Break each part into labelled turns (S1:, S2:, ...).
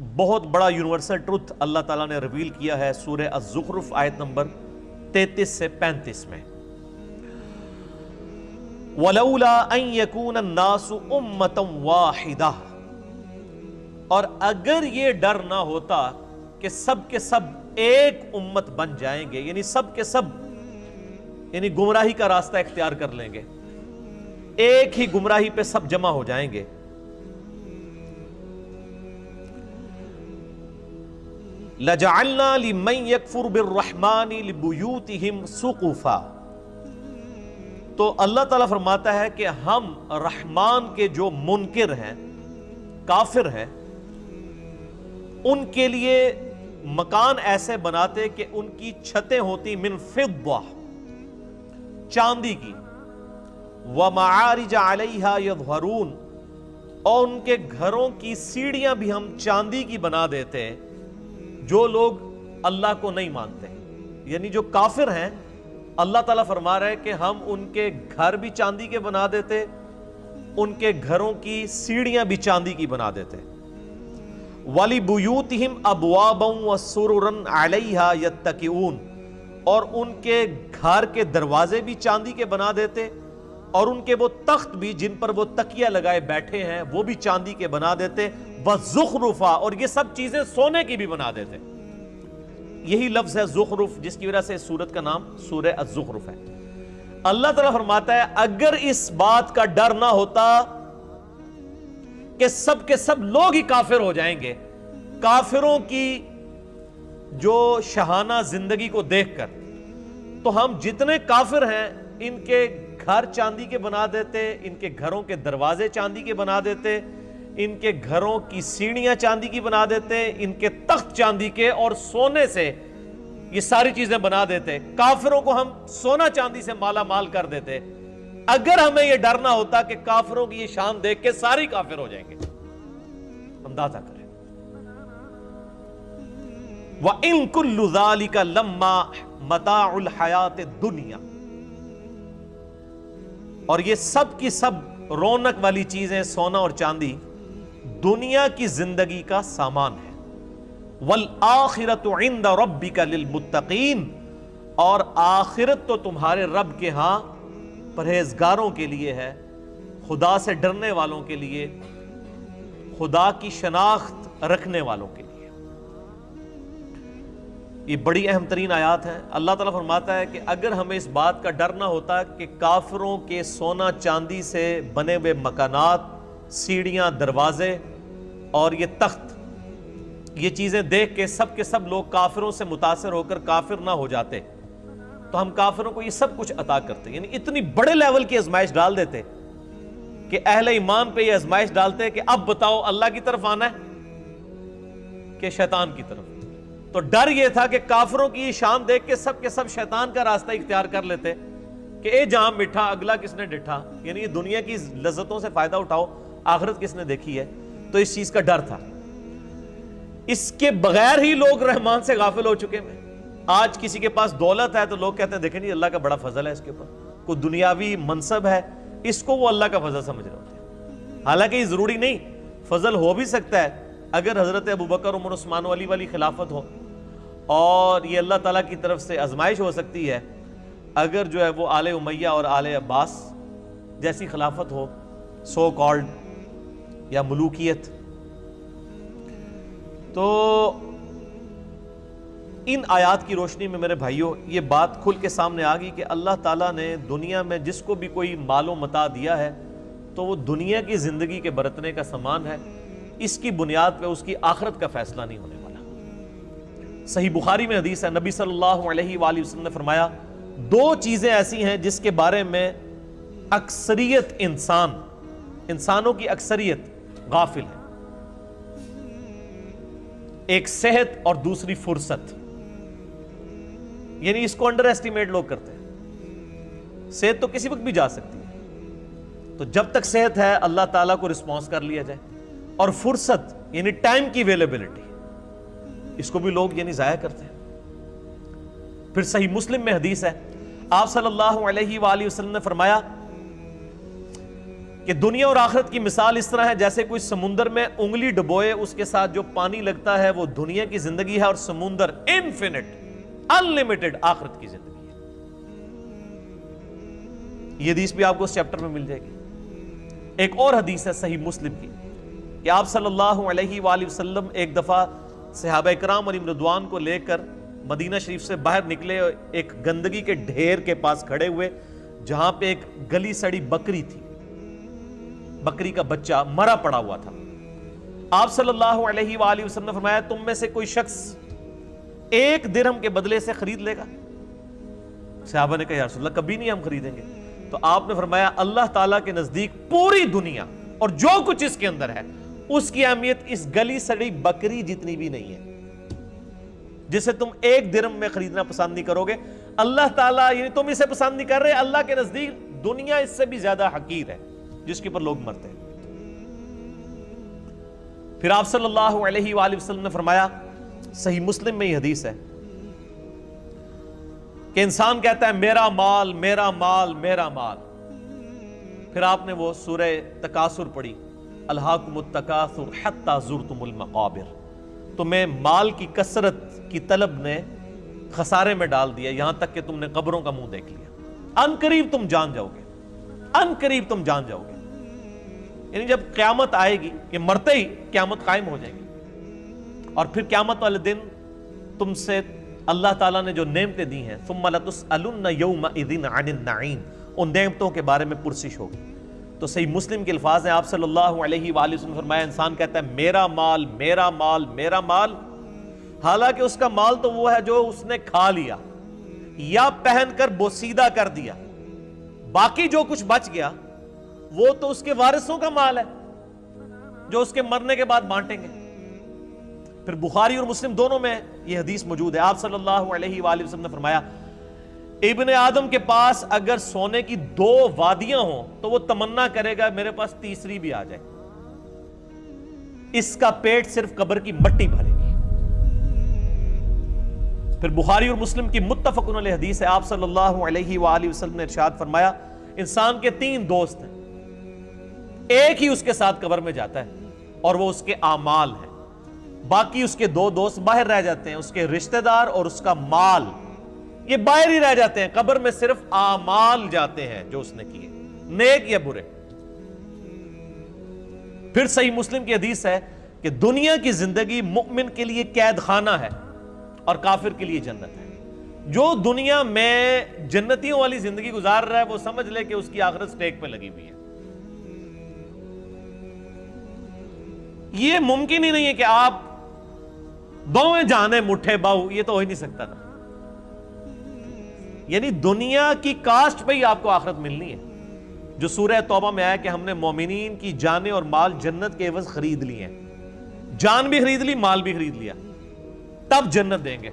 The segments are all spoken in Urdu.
S1: بہت بڑا یونیورسل ٹروتھ اللہ تعالیٰ نے ریویل کیا ہے سورہ الزخرف آیت نمبر 33 سے 35 میں، وَلَوْلَا أَن يَكُونَ النَّاسُ أُمَّةً وَاحِدَةً، اور اگر یہ ڈر نہ ہوتا کہ سب کے سب ایک امت بن جائیں گے، یعنی سب کے سب یعنی گمراہی کا راستہ اختیار کر لیں گے، ایک ہی گمراہی پہ سب جمع ہو جائیں گے، لَجَعَلْنَا لِمَنْ يَكْفُرُ بِالرَّحْمَنِ لِبُيُوتِهِمْ سُقُفًا، تو اللہ تعالیٰ فرماتا ہے کہ ہم رحمان کے جو منکر ہیں، کافر ہیں، ان کے لیے مکان ایسے بناتے کہ ان کی چھتیں ہوتی من فضہ، چاندی کی، وَمَعَارِجَ عَلَيْهَا يَظْهَرُونَ، اور ان کے گھروں کی سیڑھیاں بھی ہم چاندی کی بنا دیتے ہیں، جو لوگ اللہ کو نہیں مانتے، یعنی جو کافر ہیں، اللہ تعالیٰ فرما رہا ہے کہ ہم ان کے گھر بھی چاندی کے بنا دیتے، ان کے گھروں کی سیڑھیاں بھی چاندی کی بنا دیتے، وَلِبُيُوتِهِمْ أَبْوَابًا وَسُرُرًا عَلَيْهَا يَتَّكِئُونَ، اور ان کے گھر کے دروازے بھی چاندی کے بنا دیتے، اور ان کے وہ تخت بھی جن پر وہ تکیہ لگائے بیٹھے ہیں وہ بھی چاندی کے بنا دیتے، وَزُخْرُفًا، اور یہ سب چیزیں سونے کی بھی بنا دیتے۔ یہی لفظ ہے زخرف، جس کی وجہ سے اس سورت کا نام سورہ الزخرف ہے۔ اللہ تعالیٰ فرماتا ہے اگر اس بات کا ڈر نہ ہوتا کہ سب کے سب لوگ ہی کافر ہو جائیں گے، کافروں کی جو شہانہ زندگی کو دیکھ کر، تو ہم جتنے کافر ہیں ان کے گھر چاندی کے بنا دیتے، ان کے گھروں کے دروازے چاندی کے بنا دیتے، ان کے گھروں کی سیڑھیاں چاندی کی بنا دیتے، ان کے تخت چاندی کے اور سونے سے یہ ساری چیزیں بنا دیتے، کافروں کو ہم سونا چاندی سے مالا مال کر دیتے، اگر ہمیں یہ ڈر نہ ہوتا کہ کافروں کی یہ شان دیکھ کے ساری کافر ہو جائیں گے۔ اندازہ کریں، وَإِن كُلُّ ذَلِكَ لَمَّا مَتَاعُ الْحَيَاةِ الدُّنْيَا، اور یہ سب کی سب رونق والی چیزیں، سونا اور چاندی، دنیا کی زندگی کا سامان ہے، وَالْآخِرَةُ عِنْدَ رَبِّكَ لِلْمُتَّقِينَ، اور آخرت تو تمہارے رب کے ہاں پرہیزگاروں کے لیے ہے، خدا سے ڈرنے والوں کے لیے، خدا کی شناخت رکھنے والوں کے لیے۔ یہ بڑی اہم ترین آیات ہے۔ اللہ تعالیٰ فرماتا ہے کہ اگر ہمیں اس بات کا ڈر نہ ہوتا کہ کافروں کے سونا چاندی سے بنے ہوئے مکانات، سیڑھیاں، دروازے اور یہ تخت، یہ چیزیں دیکھ کے سب لوگ کافروں سے متاثر ہو کر کافر نہ ہو جاتے، تو ہم کافروں کو یہ سب کچھ عطا کرتے، یعنی اتنی بڑے لیول کی آزمائش ڈال دیتے کہ اہل ایمان پہ یہ آزمائش ڈالتے کہ اب بتاؤ اللہ کی طرف آنا ہے کہ شیطان کی طرف۔ تو ڈر یہ تھا کہ کافروں کی شان دیکھ کے سب شیطان کا راستہ اختیار کر لیتے کہ اے جہاں میٹھا اگلا کس نے ڈٹھا، یعنی یہ دنیا کی لذتوں سے فائدہ اٹھاؤ، آخرت کس نے دیکھی ہے۔ تو اس چیز کا ڈر تھا، اس کے بغیر ہی لوگ رحمان سے غافل ہو چکے ہیں۔ آج کسی کے پاس دولت ہے تو لوگ کہتے ہیں دیکھیں جی اللہ کا بڑا فضل ہے اس کے اوپر، کوئی دنیاوی منصب ہے، اس کو وہ اللہ کا فضل سمجھ رہے ہوتے ہیں، حالانکہ یہ ضروری نہیں، فضل ہو بھی سکتا ہے اگر حضرت ابوبکر، عمر، عثمان و علی والی خلافت ہو، اور یہ اللہ تعالیٰ کی طرف سے آزمائش ہو سکتی ہے اگر جو ہے وہ آل امیہ اور آل عباس جیسی خلافت ہو، سو کالڈ، یا ملوکیت۔ تو ان آیات کی روشنی میں میرے بھائیوں یہ بات کھل کے سامنے آ گئی کہ اللہ تعالیٰ نے دنیا میں جس کو بھی کوئی مال و متاع دیا ہے تو وہ دنیا کی زندگی کے برتنے کا سامان ہے، اس کی بنیاد پہ اس کی آخرت کا فیصلہ نہیں ہونے والا۔ صحیح بخاری میں حدیث ہے، نبی صلی اللہ علیہ وآلہ وسلم نے فرمایا دو چیزیں ایسی ہیں جس کے بارے میں اکثریت انسانوں کی اکثریت غافل ہے، ایک صحت اور دوسری فرصت، یعنی اس کو انڈر ایسٹیمیٹ لوگ کرتے ہیں۔ صحت تو کسی وقت بھی جا سکتی ہے، تو جب تک صحت ہے اللہ تعالیٰ کو رسپانس کر لیا جائے، اور فرصت یعنی ٹائم کی اویلیبلٹی، اس کو بھی لوگ یعنی ضائع کرتے ہیں۔ پھر صحیح مسلم میں حدیث ہے، آپ صلی اللہ علیہ وآلہ وسلم نے فرمایا کہ دنیا اور آخرت کی مثال اس طرح ہے جیسے کوئی سمندر میں انگلی ڈبوئے، اس کے ساتھ جو پانی لگتا ہے وہ دنیا کی زندگی ہے، اور سمندر انفینٹ انلمیٹڈ آخرت کی زندگی ہے۔ یہ حدیث بھی آپ کو اس چیپٹر میں مل جائے گی۔ ایک اور حدیث ہے صحیح مسلم کی کہ آپ صلی اللہ علیہ وآلہ وسلم ایک دفعہ صحابہ اکرام علیہم رضوان کو لے کر مدینہ شریف سے باہر نکلے، ایک گندگی کے ڈھیر کے پاس کھڑے ہوئے جہاں پہ ایک گلی سڑی بکری تھی، بکری کا بچہ مرا پڑا ہوا تھا۔ آپ صلی اللہ علیہ وآلہ وسلم نے فرمایا تم میں سے کوئی شخص 1 درہم کے بدلے سے خرید لے گا؟ صحابہ نے کہا یا رسول اللہ کبھی نہیں ہم خریدیں گے۔ تو آپ نے فرمایا اللہ تعالیٰ کے نزدیک پوری دنیا اور جو کچھ اس کے اندر ہے اس کی اہمیت اس گلی سڑی بکری جتنی بھی نہیں ہے، جسے تم 1 درہم میں خریدنا پسند نہیں کرو گے۔ اللہ تعالیٰ یعنی تم اسے پسند نہیں کر رہے، اللہ کے نزدیک دنیا اس سے بھی زیادہ حقیر ہے جس کے اوپر لوگ مرتے ہیں۔ پھر آپ صلی اللہ علیہ وآلہ وسلم نے فرمایا، صحیح مسلم میں یہ حدیث ہے کہ انسان کہتا ہے میرا مال میرا مال میرا مال، پھر آپ نے وہ سورہ تکاثر پڑھی، الہاکم التکاثر حتی زرتم المقابر، تمہیں مال کی کثرت کی طلب نے خسارے میں ڈال دیا یہاں تک کہ تم نے قبروں کا منہ دیکھ لیا، ان قریب تم جان جاؤ گے، ان قریب تم جان جاؤ گے۔ یعنی جب قیامت آئے گی، یہ مرتے ہی قیامت قائم ہو جائے گی، اور پھر قیامت والے دن تم سے اللہ تعالیٰ نے جو نعمتیں دی ہیں ثم لتسألن یومئذ عن النعیم، ان نعمتوں کے بارے میں پرسش ہوگی۔ تو صحیح مسلم کے الفاظ ہیں، آپ صلی اللہ علیہ وآلہ وسلم فرمایا انسان کہتا ہے میرا مال میرا مال میرا مال، حالانکہ اس کا مال تو وہ ہے جو اس نے کھا لیا یا پہن کر بوسیدہ کر دیا، باقی جو کچھ بچ گیا وہ تو اس کے وارثوں کا مال ہے جو اس کے مرنے کے بعد بانٹیں گے۔ پھر بخاری اور مسلم دونوں میں یہ حدیث موجود ہے، آپ صلی اللہ علیہ وآلہ وسلم نے فرمایا ابن آدم کے پاس اگر سونے کی 2 وادیاں ہوں تو وہ تمنا کرے گا میرے پاس تیسری بھی آ جائے، اس کا پیٹ صرف قبر کی مٹی بھرے گی۔ پھر بخاری اور مسلم کی متفقن علیہ حدیث ہے، آپ صلی اللہ علیہ وآلہ وسلم نے ارشاد فرمایا انسان کے 3 دوست ہیں، ایک ہی اس کے ساتھ قبر میں جاتا ہے اور وہ اس کے اعمال ہیں، باقی اس کے 2 دوست باہر رہ جاتے ہیں، اس کے رشتہ دار اور اس کا مال، یہ باہر ہی رہ جاتے ہیں، قبر میں صرف اعمال جاتے ہیں جو اس نے کیے، نیک یا برے۔ پھر صحیح مسلم کی حدیث ہے کہ دنیا کی زندگی مومن کے لیے قید خانہ ہے اور کافر کے لیے جنت ہے۔ جو دنیا میں جنتیوں والی زندگی گزار رہا ہے وہ سمجھ لے کہ اس کی آخرت سٹیک پہ لگی ہوئی ہے۔ یہ ممکن ہی نہیں ہے کہ آپ دونوں جانے مٹھے باؤ، یہ تو ہو ہی نہیں سکتا تھا۔ یعنی دنیا کی کاسٹ پہ ہی آپ کو آخرت ملنی ہے، جو سورہ توبہ میں آیا کہ ہم نے مومنین کی جانیں اور مال جنت کے عوض خرید لیے ہیں، جان بھی خرید لی مال بھی خرید لیا، تب جنت دیں گے،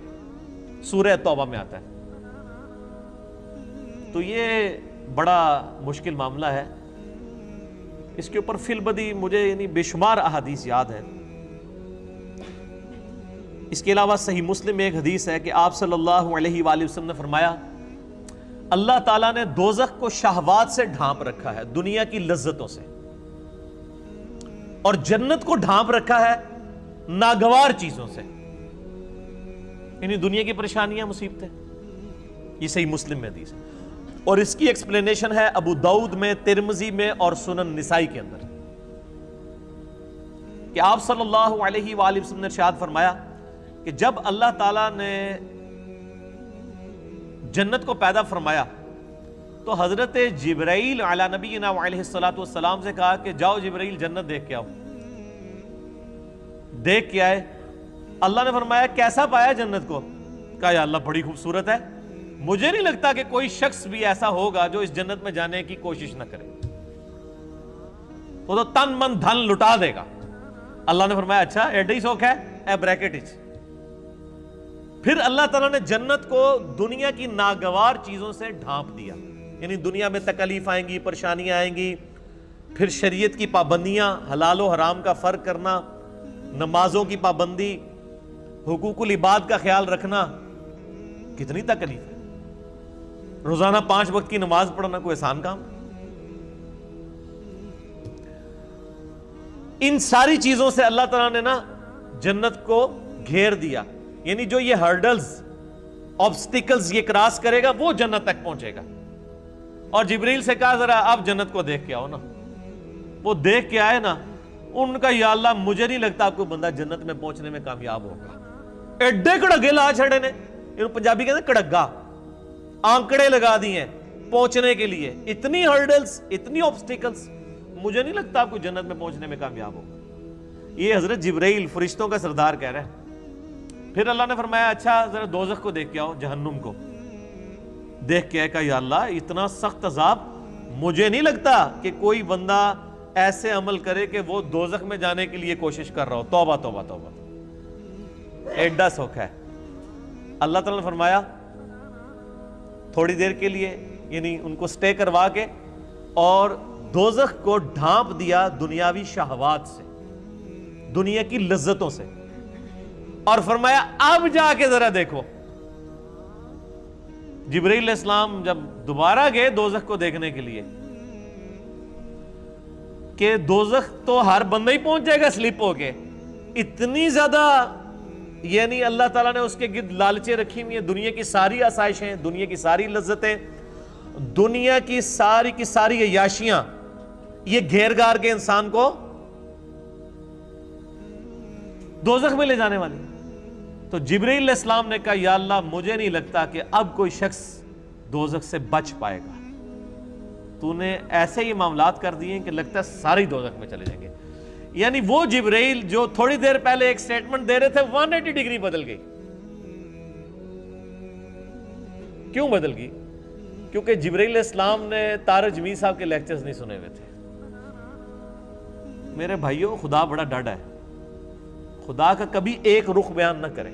S1: سورہ توبہ میں آتا ہے۔ تو یہ بڑا مشکل معاملہ ہے، اس کے اوپر فی البدی مجھے یعنی بے شمار احادیث یاد ہیں۔ اس کے علاوہ صحیح مسلم میں ایک حدیث ہے کہ آپ صلی اللہ علیہ وآلہ وسلم نے فرمایا اللہ تعالیٰ نے دوزخ کو شہوات سے ڈھانپ رکھا ہے، دنیا کی لذتوں سے، اور جنت کو ڈھانپ رکھا ہے ناگوار چیزوں سے، یعنی دنیا کی پریشانیاں مصیبتیں۔ یہ صحیح مسلم میں حدیث ہے، اور اس کی ایکسپلینیشن ہے ابو داؤد میں، ترمذی میں اور سنن نسائی کے اندر، کہ آپ صلی اللہ علیہ وآلہ وسلم نے ارشاد فرمایا کہ جب اللہ تعالیٰ نے جنت کو پیدا فرمایا تو حضرت جبرائیل علی نبینا علیہ السلام سے کہا کہ جاؤ جبرائیل جنت دیکھ کے آؤ۔ دیکھ کے آئے، اللہ نے فرمایا کیسا پایا جنت کو؟ کہا یا اللہ بڑی خوبصورت ہے، مجھے نہیں لگتا کہ کوئی شخص بھی ایسا ہوگا جو اس جنت میں جانے کی کوشش نہ کرے، وہ تو تن من دھن لٹا دے گا۔ اللہ نے فرمایا اچھا ایڈا ہی سوکھ ہے، اے بریکٹ اچ۔ پھر اللہ تعالیٰ نے جنت کو دنیا کی ناگوار چیزوں سے ڈھانپ دیا، یعنی دنیا میں تکلیف آئیں گی، پریشانیاں آئیں گی، پھر شریعت کی پابندیاں، حلال و حرام کا فرق کرنا، نمازوں کی پابندی، حقوق العباد کا خیال رکھنا، کتنی تکلیف ہے۔ روزانہ 5 وقت کی نماز پڑھنا کوئی آسان کام؟ ان ساری چیزوں سے اللہ تعالیٰ نے نا جنت کو گھیر دیا. یعنی جو یہ ہرڈلز، آبسٹیکلز یہ کراس کرے گا وہ جنت تک پہنچے گا. اور جبریل سے کہا ذرا آپ جنت کو دیکھ کے آؤ نا. وہ دیکھ کے آئے نا, ان کا یا اللہ مجھے نہیں لگتا آپ کو بندہ جنت میں پہنچنے میں کامیاب ہوگا. ایڈے کڑگے لا چھڑے نے, پنجابی کہتے ہیں کڑگا, آنکڑے لگا دیے پہنچنے کے لیے. اتنی ہرڈلز, اتنی آبسٹیکلز, مجھے نہیں لگتا آپ کو جنت میں پہنچنے میں کامیاب ہوگا. یہ حضرت جبرائیل فرشتوں کا سردار کہہ رہا ہے. پھر اللہ نے فرمایا اچھا ذرا دوزخ کو دیکھ کے آؤ, جہنم کو دیکھ کے آئے. کہا یا اللہ اتنا سخت عذاب, مجھے نہیں لگتا کہ کوئی بندہ ایسے عمل کرے کہ وہ دوزخ میں جانے کے لیے کوشش کر رہا ہو. توبہ توبہ توبہ, ایڈا سوکھا ہے. اللہ تعالیٰ نے فرمایا تھوڑی دیر کے لیے, یعنی ان کو سٹے کروا کے, اور دوزخ کو ڈھانپ دیا دنیاوی شہوات سے, دنیا کی لذتوں سے, اور فرمایا اب جا کے ذرا دیکھو. جبرائیل علیہ السلام جب دوبارہ گئے دوزخ کو دیکھنے کے لیے, کہ دوزخ تو ہر بندہ ہی پہنچ جائے گا سلپ ہو کے, اتنی زیادہ یعنی اللہ تعالیٰ نے اس کے گرد لالچیں رکھی ہوئی ہیں. دنیا کی ساری آسائشیں, دنیا کی ساری لذتیں, دنیا کی ساری عیاشیاں یہ گھیر گار کے انسان کو دوزخ میں لے جانے والی. تو جبرائیل علیہ السلام نے کہا یا اللہ مجھے نہیں لگتا کہ اب کوئی شخص دوزخ سے بچ پائے گا. تو نے ایسے ہی معاملات کر دیے کہ لگتا ہے سارے دوزخ میں چلے جائیں گے. یعنی وہ جبرائیل جو تھوڑی دیر پہلے ایک سٹیٹمنٹ دے رہے تھے 180 ڈگری بدل گئی. کیوں بدل گئی؟ کیونکہ جبرائیل علیہ السلام نے طارق جمیل صاحب کے لیکچرز نہیں سنے ہوئے تھے. میرے بھائیوں, خدا بڑا ڈاڈا ہے, خدا کا کبھی ایک رخ بیان نہ کرے.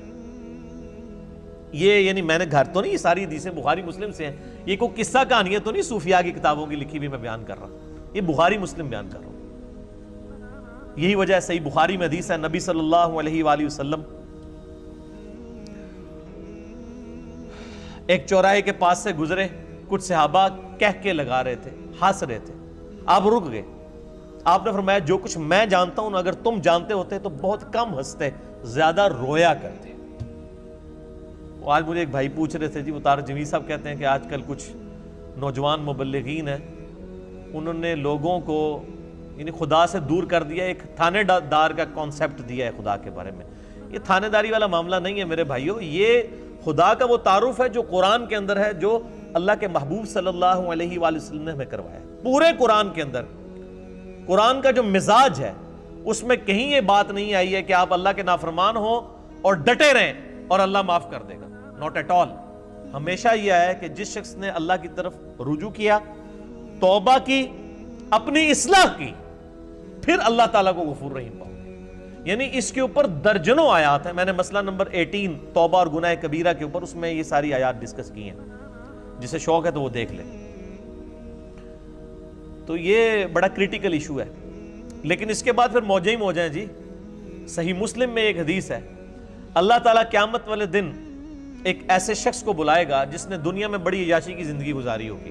S1: یہ یعنی میں نے گھر تو نہیں, یہ ساری حدیثیں بخاری مسلم سے ہیں, یہ کوئی قصہ کہانی ہے تو نہیں صوفیاء کی کتابوں کی لکھی بھی میں بیان کر رہا ہوں, یہ بخاری مسلم بیان کر رہا ہوں. یہی وجہ ہے صحیح بخاری میں حدیث ہے, نبی صلی اللہ علیہ وآلہ وسلم ایک چوراہے کے پاس سے گزرے, کچھ صحابہ کہہ کے لگا رہے تھے, ہنس رہے تھے. آپ رک گئے, آپ نے فرمایا جو کچھ میں جانتا ہوں اگر تم جانتے ہوتے تو بہت کم ہنستے, زیادہ رویا کرتے. آج مجھے ایک بھائی پوچھ رہے تھے جی, وہ طارق جمیل صاحب کہتے ہیں کہ آج کل کچھ نوجوان مبلغین ہیں, انہوں نے لوگوں کو یعنی خدا سے دور کر دیا, ایک تھانے دار کا کانسیپٹ دیا ہے خدا کے بارے میں. یہ تھانے داری والا معاملہ نہیں ہے میرے بھائیوں, یہ خدا کا وہ تعارف ہے جو قرآن کے اندر ہے, جو اللہ کے محبوب صلی اللہ علیہ وآلہ وسلم نے ہمیں کروایا. پورے قرآن کے اندر قرآن کا جو مزاج ہے اس میں کہیں یہ بات نہیں آئی ہے کہ آپ اللہ کے نافرمان ہو اور ڈٹے رہیں اور اللہ معاف کر دے گا. Not at all. ہمیشہ یہ ہے کہ جس شخص نے اللہ کی طرف رجوع کیا, توبہ کی, اپنی اصلاح کی, پھر اللہ تعالیٰ کو غفور رحیم پاؤ گے. یعنی اس کے اوپر درجنوں آیات ہیں. میں نے مسئلہ نمبر 18 توبہ اور گناہ کبیرہ کے اوپر, اس میں یہ ساری آیات ڈسکس کی ہیں, جسے شوق ہے تو وہ دیکھ لیں. تو یہ بڑا کریٹیکل ایشو ہے. لیکن اس کے بعد پھر موجیں ہی موجیں ہیں جی. صحیح مسلم میں ایک حدیث ہے, اللہ تعالیٰ قیامت والے دن ایک ایسے شخص کو بلائے گا جس نے دنیا میں بڑی عیاشی کی زندگی گزاری ہوگی,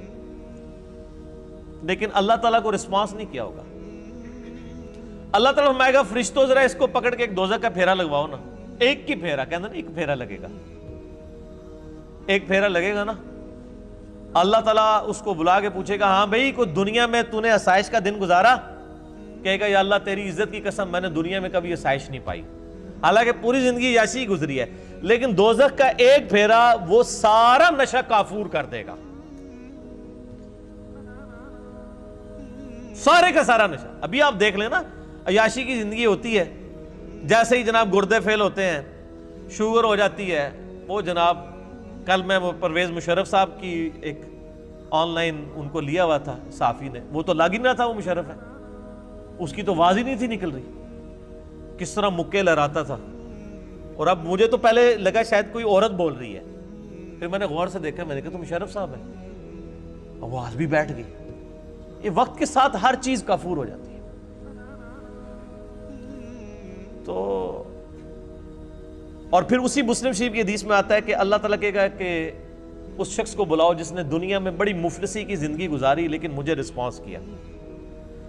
S1: لیکن اللہ تعالیٰ کو رسپانس نہیں کیا ہوگا. اللہ تعالیٰ فرمائے گا فرشتوں ذرا اس کو پکڑ کے ایک دوزخ کا پھیرا لگواؤ نا. ایک کی پھیرا, کہنا نا ایک پھیرا لگے گا, ایک پھیرا لگے گا نا. اللہ تعالیٰ اس کو بلا کے پوچھے گا ہاں بھائی کوئی دنیا میں تو نے آسائش کا دن گزارا؟ کہے گا یا اللہ تیری عزت کی قسم میں نے دنیا میں کبھی آسائش نہیں پائی. حالانکہ پوری زندگی عیاشی گزری ہے, لیکن دوزخ کا ایک پھیرا وہ سارا نشہ کافور کر دے گا, سارے کا سارا نشہ. ابھی آپ دیکھ لیں نا, عیاشی کی زندگی ہوتی ہے, جیسے ہی جناب گردے فیل ہوتے ہیں, شوگر ہو جاتی ہے, وہ جناب کل میں وہ پرویز مشرف صاحب کی ایک آن لائن ان کو لیا ہوا تھا صحافی نے, وہ تو لگ ہی نہ تھا, وہ مشرف ہے, اس کی تو آواز ہی نہیں تھی نکل رہی, کس طرح مکے لہراتا تھا. اور اب مجھے تو پہلے لگا شاید کوئی عورت بول رہی ہے, پھر میں نے غور سے دیکھا, میں نے کہا تو مشرف صاحب ہے, آواز بھی بیٹھ گئی. یہ وقت کے ساتھ ہر چیز کافور ہو جاتی ہے. تو اور پھر اسی مسلم شریف کی حدیث میں آتا ہے کہ اللہ تعالیٰ کہے گا کہ اس شخص کو بلاؤ جس نے دنیا میں بڑی مفلسی کی زندگی گزاری لیکن مجھے رسپانس کیا,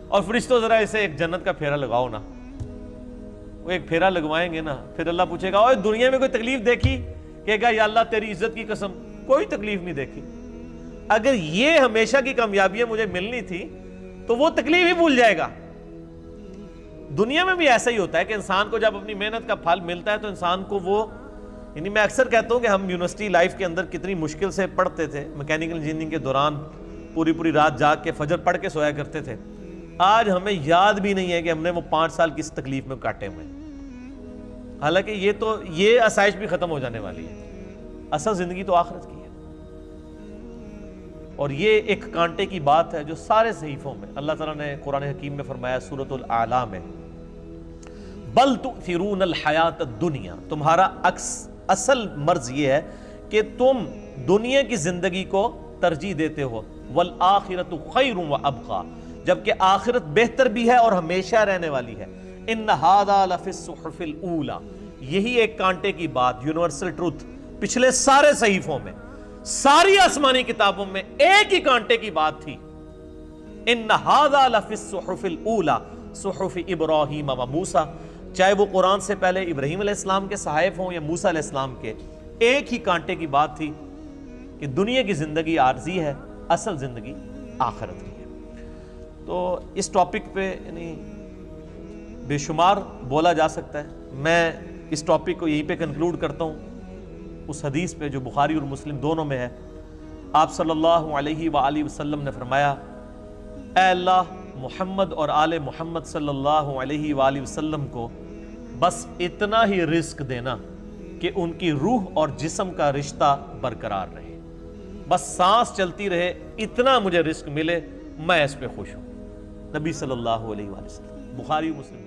S1: اور فرشتوں ذرا اسے ایک جنت کا پھیرا لگاؤ نا. وہ ایک پھیرا لگوائیں گے نا، پھر اللہ پوچھے گا اوے دنیا میں کوئی تکلیف دیکھی؟ کہے گا یا اللہ تیری عزت کی قسم کوئی تکلیف نہیں دیکھی۔ اگر یہ ہمیشہ کی کامیابیاں مجھے ملنی تھی تو وہ تکلیف ہی بھول جائے گا۔ دنیا میں بھی ایسا ہی ہوتا ہے کہ انسان کو جب اپنی محنت کا پھل ملتا ہے تو انسان کو وہ، یعنی میں اکثر کہتا ہوں کہ ہم یونیورسٹی لائف کے اندر کتنی مشکل سے پڑھتے تھے، میکینیکل انجینئرنگ کے دوران پوری رات جاگ کے فجر پڑھ کے سویا کرتے تھے، آج ہمیں یاد بھی نہیں ہے کہ ہم نے وہ 5 سال کس تکلیف میں کاٹے ہوئے ہیں۔ حالانکہ یہ آسائش بھی ختم ہو جانے والی ہے، اصل زندگی تو آخرت کی ہے۔ اور یہ ایک کانٹے کی بات ہے جو سارے صحیفوں میں اللہ تعالیٰ نے قرآن حکیم میں فرمایا سورۃ الاعلیٰ میں، بل تؤثرون الحیات الدنیا، تمہارا اصل مرض یہ ہے کہ تم دنیا کی زندگی کو ترجیح دیتے ہو، والآخرۃ خیر وابقیٰ، جبکہ آخرت بہتر بھی ہے اور ہمیشہ رہنے والی ہے۔ ان ھذا لفی الصحف الاولی، یہی ایک کانٹے کی بات، یونیورسل ٹروتھ، پچھلے سارے صحیفوں میں، ساری آسمانی کتابوں میں ایک ہی کانٹے کی بات تھی، ان ھذا لفی الصحف الاولی صحف ابراہیم و موسیٰ، چاہے وہ قرآن سے پہلے ابراہیم علیہ السلام کے صحائف ہوں یا موسیٰ علیہ السلام کے، ایک ہی کانٹے کی بات تھی کہ دنیا کی زندگی عارضی ہے، اصل زندگی آخرت کی ہے۔ تو اس ٹاپک پہ یعنی بے شمار بولا جا سکتا ہے، میں اس ٹاپک کو یہیں پہ کنکلوڈ کرتا ہوں اس حدیث پہ جو بخاری اور مسلم دونوں میں ہے۔ آپ صلی اللہ علیہ وآلہ وسلم نے فرمایا، اے اللہ محمد اور آل محمد صلی اللہ علیہ وآلہ وسلم کو بس اتنا ہی رزق دینا کہ ان کی روح اور جسم کا رشتہ برقرار رہے، بس سانس چلتی رہے، اتنا مجھے رزق ملے، میں اس پہ خوش ہوں۔ نبی صلی اللہ علیہ وآلہ وسلم، بخاری مسلم۔